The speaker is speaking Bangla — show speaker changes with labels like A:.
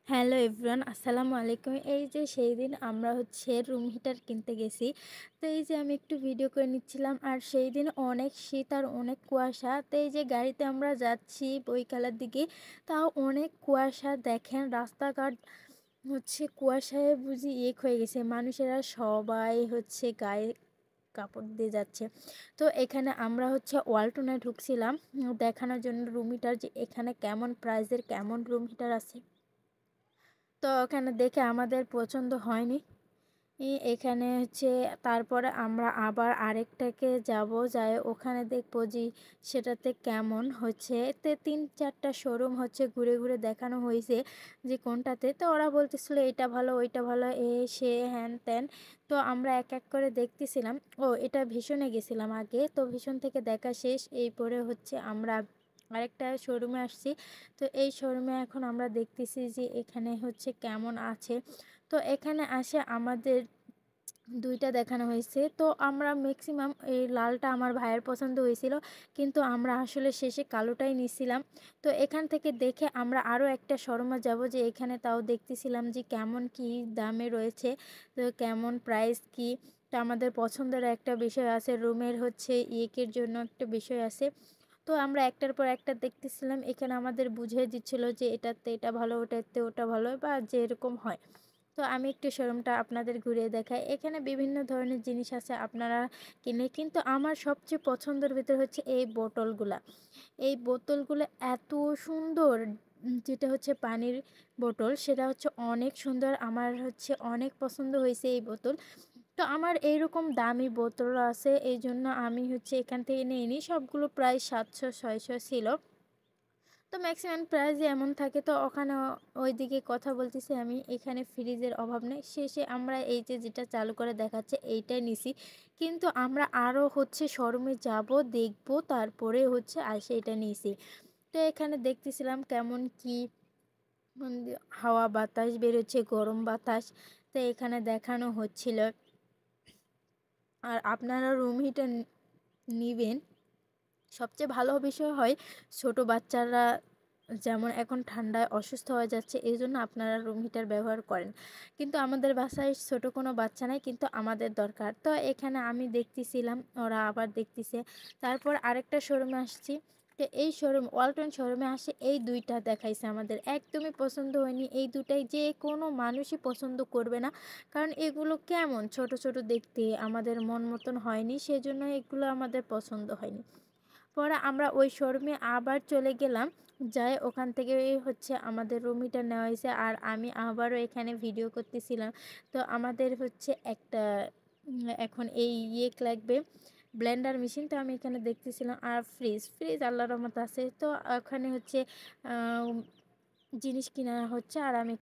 A: হ্যালো এভরিওয়ান, আসসালামু আলাইকুম। এই যে সেই দিন আমরা রুম হিটার কিনতে গেছি। তো এই যে আমি একটু ভিডিও করে নিচ্ছিলাম, আর সেই দিন অনেক শীত আর অনেক কুয়াশা। তো এই যে গাড়িতে আমরা যাচ্ছি বৈকালের দিকে, তাও অনেক কুয়াশা। দেখেন রাস্তাঘাট কুয়াশায় বুঝি এক হয়ে গেছে, মানুষেরা সবাই গায়ে কাপড় দিয়ে যাচ্ছে। তো এখানে আমরা ওয়ালটনে ঢুকছিলাম দেখানোর জন্য রুম হিটার, যে এখানে কেমন প্রাইসের কেমন রুম হিটার আছে। তো ওখানে দেখে আমাদের পছন্দ হয়নি। এখানে তারপরে আমরা আবার আরেকটাকে যাই ওখানে দেখবো যে সেটাতে কেমন হচ্ছে। তে 3-4টা শোরুম ঘুরে ঘুরে দেখানো হয়েছে যে কোনটাতে। তো ওরা বলতেছিল এটা ভালো ওইটা ভালো, সে হ্যান ত্যান। তো আমরা এক এক করে দেখতেছিলাম। এটা ভীষণে গেছিলাম আগে, তো ভীষণ থেকে দেখা শেষ। এই পরে আমরা আরেকটা শোরুমে আসছি। তো এই শোরুমে এখন আমরা দেখতেছি যে এখানে কেমন আছে। তো এখানে আমাদের 2টা দেখানো হয়েছে। তো আমরা ম্যাক্সিমাম এই লালটা আমার ভাইয়ের পছন্দ হয়েছিল, কিন্তু আমরা আসলে শেষে কালোটাই নিছিলাম। তো এখান থেকে দেখে আমরা আরও একটা শোরুমে যাব, যে এখানে তাও দেখতেছিলাম যে কেমন কি দামে রয়েছে, তো কেমন প্রাইস কি। তো আমাদের পছন্দের একটা বিষয় আছে, রুমের ইয়েকের জন্য একটা বিষয় আছে। তো আমরা একটার পর একটা দেখতেছিলাম। এখানে আমাদের বুঝিয়ে দিচ্ছিল যে এটাতে এটা ভালো, ওটাতে ওটা ভালো, বা যেরকম হয়। তো আমি একটু শোরুমটা আপনাদের ঘুরিয়ে দেখাই। এখানে বিভিন্ন ধরনের জিনিস আছে আপনারা কিনে, কিন্তু আমার সবচেয়ে পছন্দের ভিতর এই বোতলগুলা। এই বোতলগুলো এত সুন্দর, যেটা পানির বোতল, সেটা অনেক সুন্দর। আমার অনেক পছন্দ হয়েছে এই বোতল। তো আমার এইরকম দামি বোতল আছে, এই জন্য আমি এখান থেকে নিয়ে নিই। সবগুলো প্রায় 700-600 ছিল। তো ম্যাক্সিমাম প্রাইস এমন থাকে। তো ওখানে ওইদিকে কথা বলতেছি আমি, এখানে ফ্রিজের অভাব নেই। শেষে আমরা এই যে যেটা চালু করে দেখাচ্ছে এইটাই নিছি, কিন্তু আমরা আরও শোরুমে যাব, দেখব, তারপরে এটা নিয়েছি। তো এখানে দেখতেছিলাম কেমন কি হাওয়া বাতাস বেরোচ্ছে, গরম বাতাস। তো এখানে দেখানো হচ্ছিল। আর আপনারা রুম হিটার নিবেন, সবচেয়ে ভালো বিষয় হয় ছোট বাচ্চারা যেমন এখন ঠান্ডায় অসুস্থ হয়ে যাচ্ছে, এই জন্য আপনারা রুম হিটার ব্যবহার করেন। কিন্তু আমাদের বাসায় ছোট কোনো বাচ্চা নাই, কিন্তু আমাদের দরকার। তো এখানে আমি দেখতেছিলাম, ওরা আবার দেখতেছে। তারপর আরেকটা শোরুমে আসছি। তো এই ওয়ালটন শোরুমে এই 2টা দেখাইছে, আমাদের একদমই পছন্দ হয়নি। এই দুটাই যে কোনো মানুষই পছন্দ করবে না, কারণ এগুলো কেমন ছোট ছোট দেখতে, আমাদের মন মতন হয়নি, সেজন্য এগুলো আমাদের পছন্দ হয়নি। পরে আমরা ওই শোরুমে আবার চলে গেলাম, যাই ওখান থেকে আমাদের রুম হিটার নেওয়া হয়েছে। আর আমি আবারও এখানে ভিডিও করতেছিলাম। তো আমাদের একটা এখন এই লাগবে ব্লেন্ডার মেশিন। তো আমি এখানে দেখতেছিলাম। আর ফ্রিজ আল্লাহর রহমত আছে। তো ওখানে জিনিস কিনা আর আমি